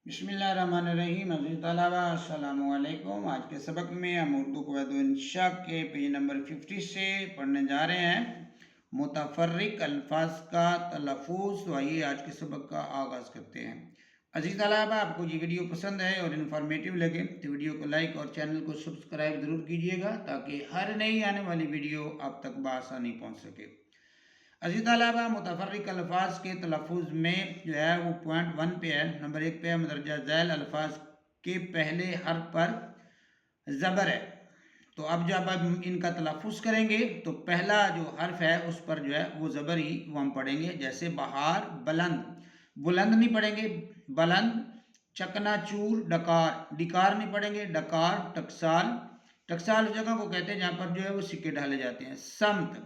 बिस्मिल्लाहिर्रहमानिर्रहीम। अज़ीज़ तलबा अस्सलाम वालेकुम। आज के सबक में हम उर्दू क़वायद व इंशा के पेज नंबर 50 से पढ़ने जा रहे हैं मुतफ़र्रिक़ अल्फाज का तलफ़्फ़ुज़। तो आइए आज के सबक का आगाज़ करते हैं। अज़ीज़ तलबा, आपको ये वीडियो पसंद है और इन्फॉर्मेटिव लगे तो वीडियो को लाइक और चैनल को सब्सक्राइब ज़रूर कीजिएगा ताकि हर नई आने वाली वीडियो आप तक बआसानी पहुँच सके। अज़ीज़ तलबा, मुतफ़र्रिक़ अल्फाज के तलफ़्फ़ुज़ में जो है वो पॉइंट 1 पे है, नंबर 1 पे है मदरजा ज़ैल अल्फाज के पहले हर्फ पर ज़बर है। तो अब जब हम इनका तलफ़्फ़ुज़ करेंगे तो पहला जो हर्फ है उस पर जो है वो ज़बर ही वो हम पढ़ेंगे। जैसे बहार, बुलंद, बुलंद नहीं पढ़ेंगे, बुलंद। चकनाचूर, डकार, डिकार नहीं पढ़ेंगे, डकार। टकसाल, टकसाल उस जगह को कहते हैं जहाँ पर जो है वो सिक्के डाले जाते हैं। समत,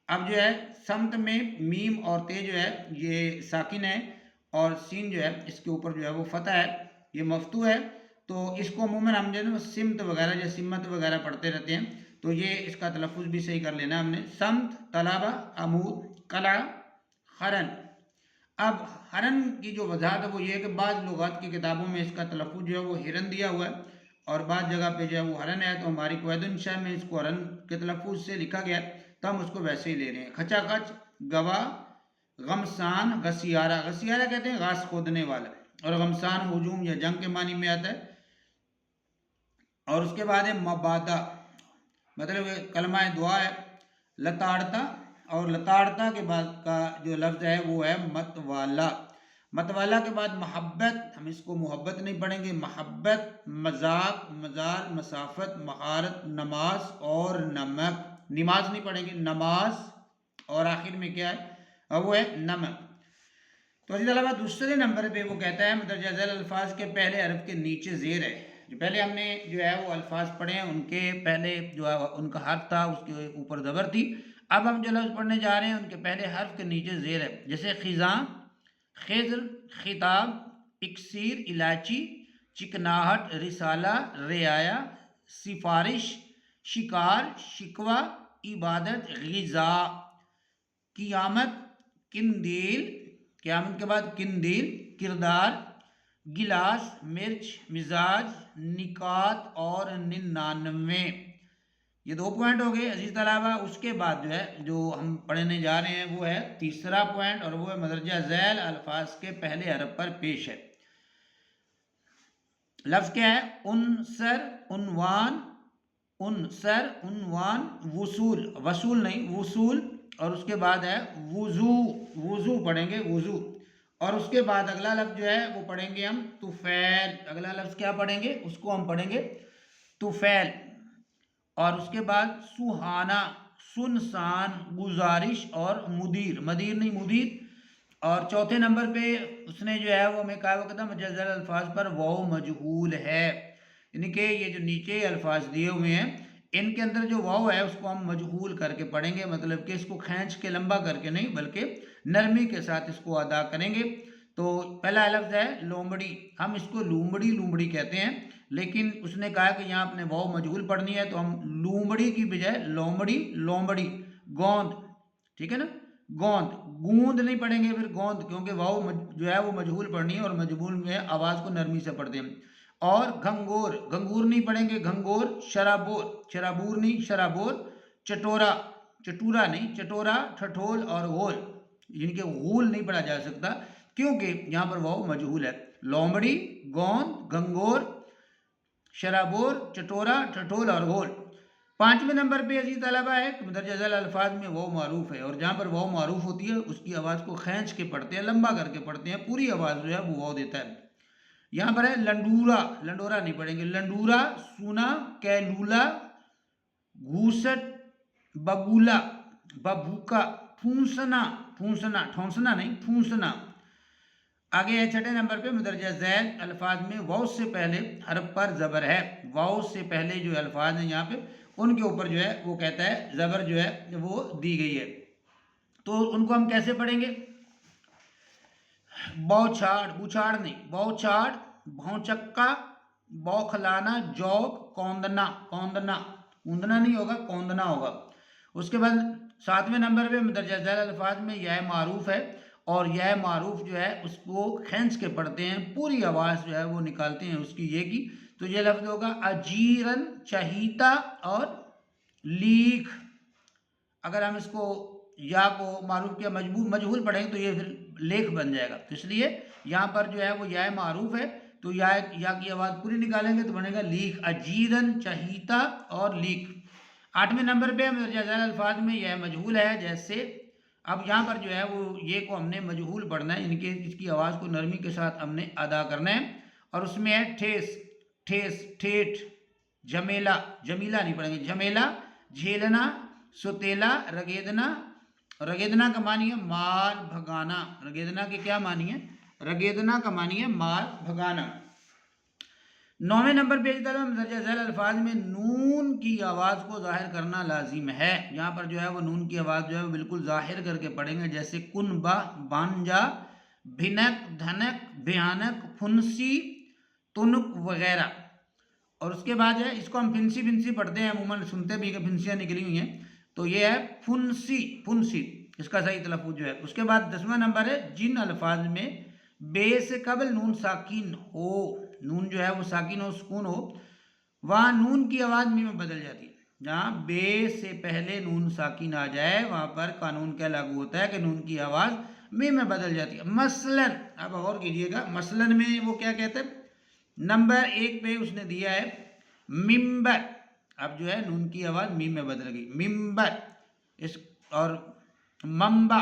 अब जो है समत में मीम और ते जो है ये साकिन है और सीन जो है इसके ऊपर जो है वो फतह है, ये मफ्तू है। तो इसको अमूमन हम जो है ना सिमत वगैरह या सिमत वगैरह पढ़ते रहते हैं, तो ये इसका तलफ़्फ़ुज़ भी सही कर लेना हमने। समत, तलाबा, अमूद, कला, हरन। अब हरन की जो वजाहत है वो ये है कि बाज़ लुगात की किताबों में इसका तलफ़्फ़ुज़ जो है वो हिरन दिया हुआ है और बाज़ जगह पे जो है वो हरन है। तो हमारी क़वायद इंशा में इसको हरन के तलफ़्फ़ुज़ से लिखा गया है तो हम उसको वैसे ही ले रहे हैं। खचाखच, गवाह, गमसान, गसियारा, गसियारा कहते हैं घास खोदने वाला, और गमसान हुजूम या जंग के मानी में आता है। और उसके बाद है मबादा, मतलब कलमा दुआ है। लताड़ता, और लताड़ता के बाद का जो लफ्ज़ है वो है मतवाला। मतवाला के बाद मोहब्बत, हम इसको मोहब्बत नहीं पढ़ेंगे, मोहब्बत। मजाक, मजार, मसाफत, महारत, नमाज और नमक, नमाज नहीं पढ़ेंगे, नमाज। और आखिर में क्या है, अब वो है नमक। तो इसी अलावा दूसरे नंबर पे वो कहता है मदरजा ज़ैल अल्फाज के पहले हरफ के नीचे ज़ेर है। जो पहले हमने जो है वो अल्फाज पढ़े हैं उनके पहले जो है उनका हर्फ था उसके ऊपर ज़बर थी। अब हम जो लफ्ज़ पढ़ने जा रहे हैं उनके पहले हर्फ के नीचे ज़ेर है। जैसे ख़िज़ां, ख़िज़्र, ख़िताब, इक्सीर, इलायची, चिकनाहट, रिसाला, रियाया, सिफारिश, शिकार, शिकवा, इबादत, ग़िज़ा, क़ियामत, किंदील, क़यामत के बाद किंदील, किरदार, गिलास, मिर्च, मिजाज, निकात और 99। ये 2 पॉइंट हो गए अजीज तलबा। उसके बाद जो है जो हम पढ़ने जा रहे हैं वो है तीसरा पॉइंट, और वो है मदरजा ज़ैल अल्फाज के पहले हरफ पर पेश है। लफ्ज़ क्या है, उनसर, उनवान, उनसर, उनवान, वसूल, वसूल नहीं वसूल। और उसके बाद है वुजू, वुजू पढ़ेंगे, वुजू। और उसके बाद अगला लफ्ज़ जो है वो पढ़ेंगे हम तुफैल। अगला लफ्ज़ क्या पढ़ेंगे, उसको हम पढ़ेंगे तुफैल। और उसके बाद सुहाना, सुनसान, गुजारिश और मुदीर, मदीर नहीं मुदीर। और चौथे नंबर पे उसने जो है वो हमें कहा हुआ था मदरजा ज़ैल अल्फाज पर वाव मजहूल है, यानी कि ये जो नीचे अल्फाज दिए हुए हैं इनके अंदर जो वाव है उसको हम मजहूल करके पढ़ेंगे, मतलब कि इसको खींच के लंबा करके नहीं बल्कि नरमी के साथ इसको अदा करेंगे। तो पहला लफ्ज़ है लोमड़ी, हम इसको लूमड़ी लूमड़ी कहते हैं, लेकिन उसने कहा कि यहाँ अपने वाव मजहूल पढ़नी है तो हम लूमड़ी की बजाय लोमड़ी, लोमड़ी। गोंद, ठीक है ना, गोंद। गूंद नहीं पढ़ेंगे फिर गोंद, क्योंकि वाव जो है वो मजहूल पढ़नी है और मजहूल में आवाज़ को नरमी से पढ़ते हैं। और घंगोर, घंगूर नहीं पढ़ेंगे, घंगोर। शराबोर, शराबूर नहीं शराबोर। चटोरा, चटूरा नहीं चटोरा। ठठोल और गोल, जिनके गोल नहीं पढ़ा जा सकता क्योंकि यहाँ पर वाव मजहूल है। लोमड़ी, गोंद, घंगोर, शराबोर, चटोरा, ठठोल और गोल। पांचवें नंबर पे अजीज तलबा है कि मदरजा ज़ैल अल्फाज में वाव मारूफ है, और जहाँ पर वाव मारूफ होती है उसकी आवाज़ को खींच के पढ़ते हैं, लंबा करके पढ़ते हैं, पूरी आवाज़ जो है वो वाव देता है। यहाँ पर है लंडूरा, लंडोरा नहीं पढ़ेंगे, लंडूरा। सूना, कैलूला, घूसट, बबूला, बबूका, फूंसना, फूंसना, ठोंसना नहीं फूंसना। आगे है छठे नंबर पे मदरजा ज़ैल अल्फाज में वाव से पहले हरफ पर ज़बर है। वाव से पहले जो अल्फाज हैं यहाँ पे उनके ऊपर जो है वो कहता है ज़बर जो है वो दी गई है, तो उनको हम कैसे पढ़ेंगे। बौछाड़, बुछाड़ नहीं बौछाड़, भौचक्का, बौखलाना, जौक, कौंदना, कौंदना, ऊंदना नहीं होगा कौंदना होगा। उसके बाद सातवें नंबर पे मदरजा ज़ैल अल्फाज में यह मारूफ है اور یہ معروف جو ہے اس کو کھینچ کے پڑھتے ہیں، پوری آواز جو ہے وہ نکالتے ہیں اس کی یہ کی، تو یہ لفظ ہوگا اجیرن چہیتا اور لیکھ۔ اگر ہم اس کو یا کو معروف کے مجہول پڑھیں تو یہ پھر لیکھ بن جائے گا، تو اس لیے یہاں پر جو ہے وہ یا معروف ہے تو یا کی آواز پوری نکالیں گے تو بنے گا لیکھ، اجیرن چہیتا اور لیکھ۔ 8ویں نمبر پہ مندرجہ ذیل الفاظ میں یہ مجہول ہے، جیسے اب یہاں پر جو ہے وہ یہ کو ہم نے مجہول پڑھنا ہے، اس کی آواز کو نرمی کے ساتھ ہم نے ادا کرنا ہے، اور اس میں ہے ٹھیس، ٹھیس، ٹھیٹ، جمیلا، جمیلا نہیں پڑھیں گے، جمیلا، جھیلنا، ستیلا، رگیدنا۔ رگیدنا کا معنی ہے مال بھگانا، رگیدنا کے کیا معنی ہے؟ رگیدنا کا معنی ہے مال بھگانا۔ 9ویں نمبر پہ مندرجہ ذیل الفاظ میں نون کی آواز کو ظاہر کرنا لازم ہے، یہاں پر جو ہے وہ نون کی آواز جو ہے وہ بالکل ظاہر کر کے پڑھیں گے، جیسے کنبا، بانجا، بھنک، دھنک، بھیانک، پھنسی، تنک وغیرہ۔ اور اس کے بعد ہے اس کو ہم پھنسی پھنسی پڑھتے ہیں، عموماً سنتے بھی کہ پھنسیاں نکلی ہوئی ہیں، تو یہ ہے پھنسی، پھنسی، اس کا صحیح تلفظ جو ہے۔ اس کے بعد 10واں نمبر ہے جن الفاظ میں بے سے قبل نون ساکن ہو، نون جو ہے وہ ساکن ہو، سکون ہو، وہاں نون کی آواز میم میں بدل جاتی ہے۔ جہاں بے سے پہلے نون ساکن آ جائے وہاں پر قانون کیا لاگو ہوتا ہے کہ نون کی آواز میم میں بدل جاتی ہے۔ مثلاً اب غور کیجئے گا، مثلاً میں وہ کیا کہتے ہیں، نمبر 1 پہ اس نے دیا ہے ممبر، اب جو ہے نون کی آواز میم میں بدل گئی، ممبر، اور منبع،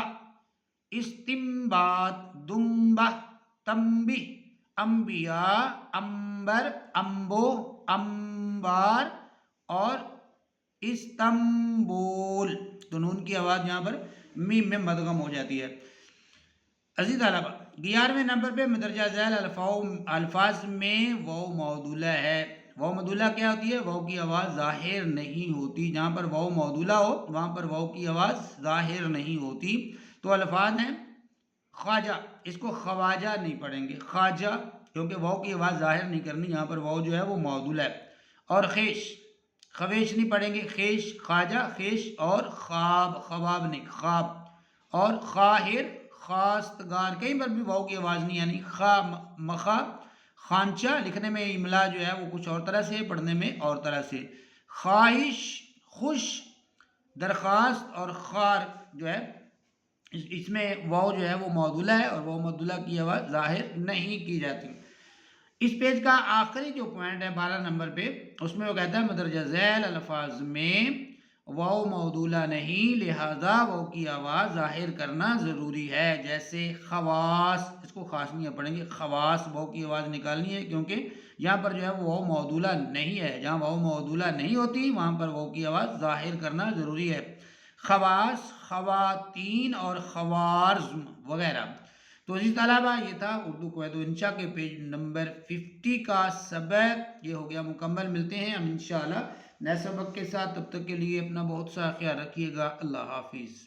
استنباط، دنبع، تنبی، انبیاء، انبر، انبو، انبار اور استنبول، تو نون کی آواز یہاں پر میم میں مدغم ہو جاتی ہے۔ عزیز طلبہ 11ویں نمبر پہ مندرجہ ذیل الفاظ میں واو معدولہ ہے۔ واو معدولہ کیا ہوتی ہے؟ واو کی آواز ظاہر نہیں ہوتی، جہاں پر واو معدولہ ہو وہاں پر واو کی آواز ظاہر نہیں ہوتی، تو الفاظ ہیں خواجہ، اس کو خواجہ نہیں پڑھیں گے، خواجہ، کیونکہ واو کی آواز ظاہر نہیں کرنی، یہاں پر واو جو ہے وہ معدولہ ہے۔ اور خیش، خویش نہیں پڑھیں گے، خیش، خواجہ، خیش، اور خواب، خواب نہیں، خواب، اور خواہر، خواستگار، کہیں پر بھی واو کی آواز نہیں، یعنی خا، مخا، خانچہ، لکھنے میں املا جو ہے وہ کچھ اور طرح سے، پڑھنے میں اور طرح سے۔ خواہش، خوش، درخواست اور خار جو ہے اس میں واو جو ہے وہ معدولہ ہے، اور واو معدولہ کی آواز ظاہر نہیں کی جاتی۔ اس پیج کا آخری جو پوائنٹ ہے 12 نمبر پہ، اس میں وہ کہتا ہے مندرجہ ذیل الفاظ میں واو معدولہ نہیں، لہذا واو کی آواز ظاہر کرنا ضروری ہے، جیسے خواص، اس کو خاص نہیں پڑھیں گے، خواص، واو کی آواز نکالنی ہے کیونکہ یہاں پر جو ہے وہ واو معدولہ نہیں ہے، جہاں واو معدولہ نہیں ہوتی وہاں پر واو کی آواز ظاہر کرنا ضروری ہے۔ خواص، خواتین اور خوارزم وغیرہ۔ تو عزیز طلبہ یہ تھا اردو قواعد و انشاء کے پیج نمبر 50 کا سبق، یہ ہو گیا مکمل۔ ملتے ہیں ہم انشاءاللہ نئے سبق کے ساتھ، تب تک کے لیے اپنا بہت سا خیال رکھیے گا، اللہ حافظ۔